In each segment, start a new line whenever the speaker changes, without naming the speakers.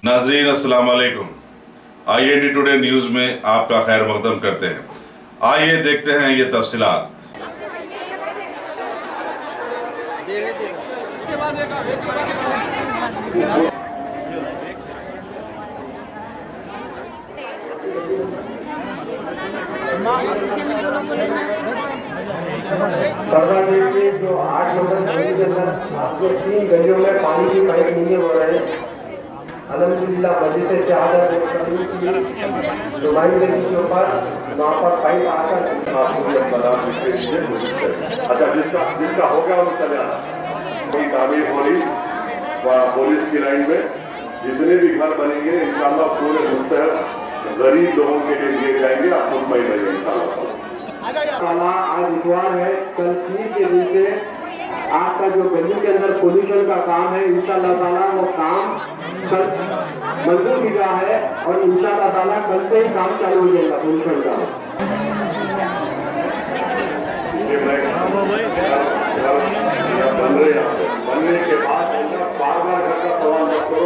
नाजरीन अस्सलाम वालेकुम। IND टुडे न्यूज़ में आपका खैर मकदम करते हैं। आइए देखते हैं ये तफसीलात।
सरदार के जो 8 नंबर गली के अंदर जो 3 गलियों में पानी की पाइप नहीं हो रहे हैं, अल्हम्दुलिल्लाह मस्जिद से शहादत नुमाइंदगी के ऊपर वहाँ पर पाइप आकर
अच्छा जिसका हो गया वो चले आना। कोई तामीर हो रही पुलिस की लाइन में जितने भी घर बनेंगे इंशाल्लाह पूरे मुस्तहक गरीब लोगों के लिए दिए जाएंगे। आप मुतमईन रहिए इंशाल्लाह।
आज इतवार है, कल 3 के दिन से आपका जो गली के अंदर पोल्यूशन का काम है इंशाअल्लाह ताला वो काम कल मंजूर किया है और इंशाअल्लाह ताला कल से ही काम चालू हो जाएगा पोल्यूशन का।
बनने के बाद बार बार घर का सवाल मत करो।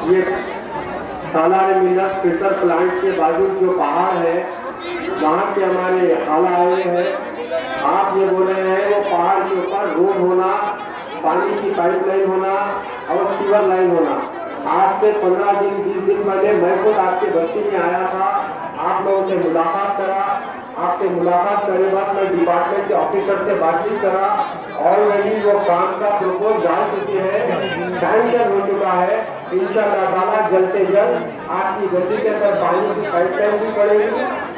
ये सालार मिल्लत फिल्टर प्लांट के बाजू जो पहाड़ है वहाँ के हमारे खाला आए हैं। आप ये बोल रहे हैं वो पहाड़ के ऊपर रोड होना, पानी की पाइपलाइन होना और सीवर लाइन होना। आज से 15 दिन 20 दिन पहले मैं खुद आपके बस्ती में आया था, आप लोगों से मुलाकात करा। आपसे मुलाकात करने बाद मैं डिपार्टमेंट के ऑफिसर से बातचीत करा। ऑलरेडी वो काम का प्रपोज डाल चुके हैं, सैंक्शन हो चुका है। इंशाअल्लाह ताला जल्द से जल्द आपकी गली के अंदर पानी की पाइपलाइन भी पड़ेगी,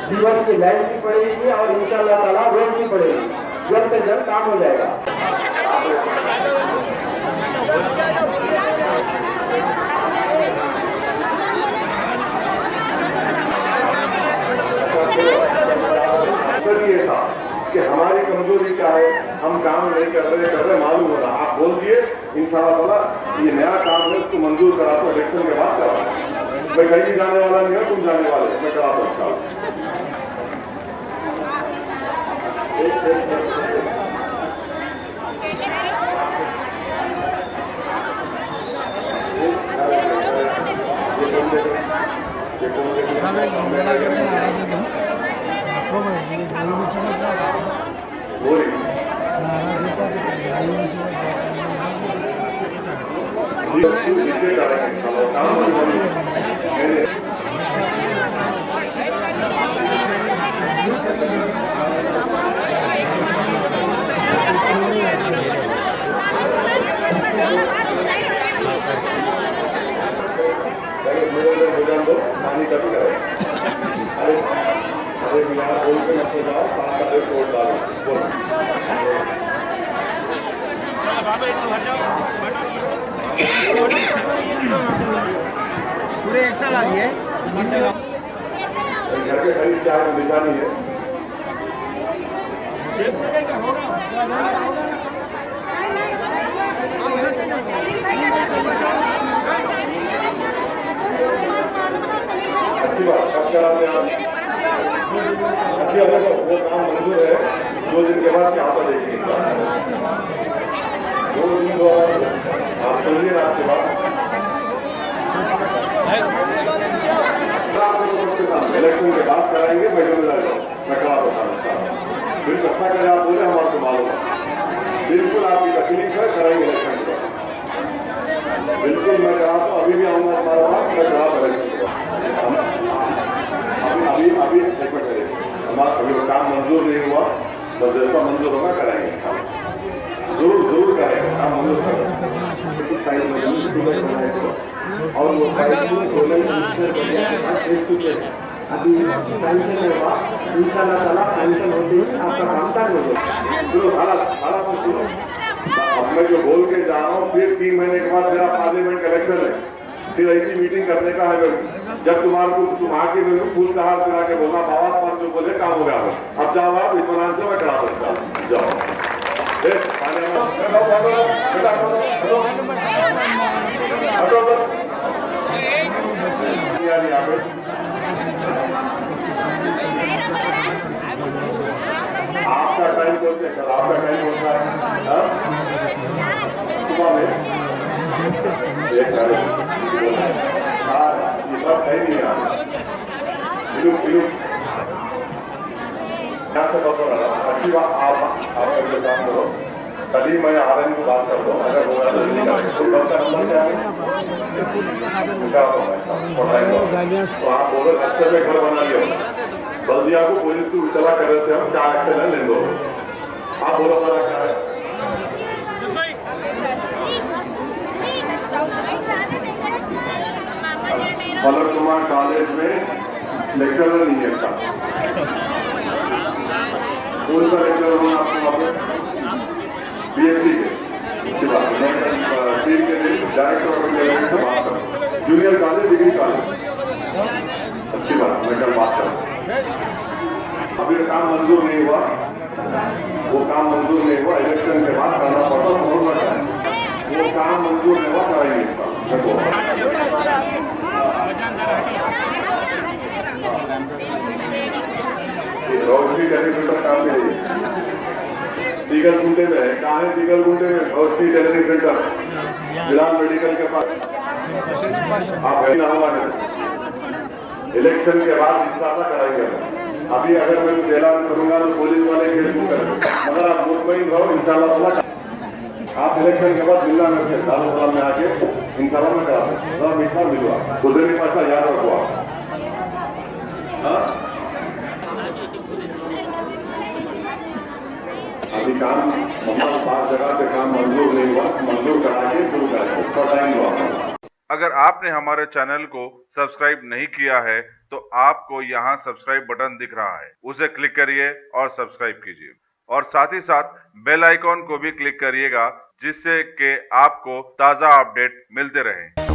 सीवर की लाइन भी पड़ेगी और इंशाअल्लाह ताला रोड भी पड़ेगी। जल्द से जल्द काम हो जाएगा।
ये था कि हमारी कमजोरी क्या है, हम काम नहीं कर रहे मालूम हो रहा। आप बोल दिए इंशाअल्लाह ये नया काम है उसको मंजूर करा दो, इलेक्शन के बाद करा। मैं कहीं जाने वाला नहीं है, तुम जाने वाले, मैं करा दो। पानी का भी करें। अरे यहाँ बोल के मत जाओ, पानी का रिपोर्ट डालो।
पूरे एक साल आ गई है।
घर के खरीद क्या है निशानी है। अच्छी बात, कब कराते हैं आप? अच्छी बात है, वो काम मंजूर है। 2 दिन के बाद क्या होता देखिए। 2 दिन बाद आप सुनिए आपके बाद इलेक्शन के बाद कराएंगे। मैं करा बताऊँ फिर अच्छा करें आप बोले हम आपको मालूम है। बिल्कुल आपकी तकलीफ है, कराएंगे इलेक्शन के बाद। बिल्कुल मैं कहा तो अभी भी आऊँगा हमारा बात, मैं कहा अभी एक मिनट हमारा अभी काम मंजूर नहीं हुआ, बस जैसा मंजूर होगा कराएंगे। जरूर करेंगे काम मंजूर और वो
अभी सैंक्शन होगा, इंशाअल्लाह ताला सैंक्शन होते ही आपका काम स्टार्ट हो जाएगा।
अब मैं जो बोल के जा रहा हूँ, फिर 3 महीने के बाद मेरा पार्लियामेंट का इलेक्शन है, फिर ऐसी मीटिंग करने का है। जब तुम्हारे को तुम आके मेरे को फूल का हार करा के बोला बाबा पर जो बोले काम हो गया। अब जाओ आप इत्मीनान से मैं करा सकता जाओ। ये बात है नहीं यार यहाँ से बस हो रहा अच्छी बात आप अपने काम करो कभी मैं आरएन को बात कर दो अगर हो रहा तो बस का नंबर क्या है तो आप बोलो अच्छे में घर बना लिया बल्दिया को पुलिस को इतला कर रहे थे हम क्या एक्शन है ले लो आप बोलो हमारा क्या है फलक कुमार कॉलेज में लेक्चरर नहीं है का कौन सा लेक्चर होना आपको मालूम बीएससी के टीम के डायरेक्टर ऑफ बात करो जूनियर कॉलेज डिग्री कॉलेज अच्छी बात मैं कल बात करूँ अभी काम मंजूर नहीं हुआ वो काम मंजूर नहीं हुआ इलेक्शन के बाद करना पड़ता बहुत बड़ा है वो काम मंजूर नहीं हुआ कराएंगे रोशनी टेलीविजन काम में दीगल गुंडे में है कहाँ है दीगल गुंडे में रोशनी टेलीविजन सेंटर बिलाल मेडिकल के पास आप है ना हुआ इलेक्शन के बाद इंसाफा कराएंगे अभी अगर मैं ऐलान करूंगा तो पुलिस वाले केस करें मगर आप मुतमईन रहो इंशाल्लाह आप इलेक्शन के बाद मिलना करके दारुल में आके इंशाल्लाह में करा दें मीठा मिलवा गुजरी पासा याद रखो आप अभी काम मतलब 5 जगह पे काम मंजूर नहीं हुआ मंजूर करा के शुरू करेंगे उसका टाइम हुआ
अगर आपने हमारे चैनल को सब्सक्राइब नहीं किया है तो आपको यहाँ सब्सक्राइब बटन दिख रहा है उसे क्लिक करिए और सब्सक्राइब कीजिए और साथ ही साथ बेल आइकॉन को भी क्लिक करिएगा जिससे कि आपको ताज़ा अपडेट मिलते रहें।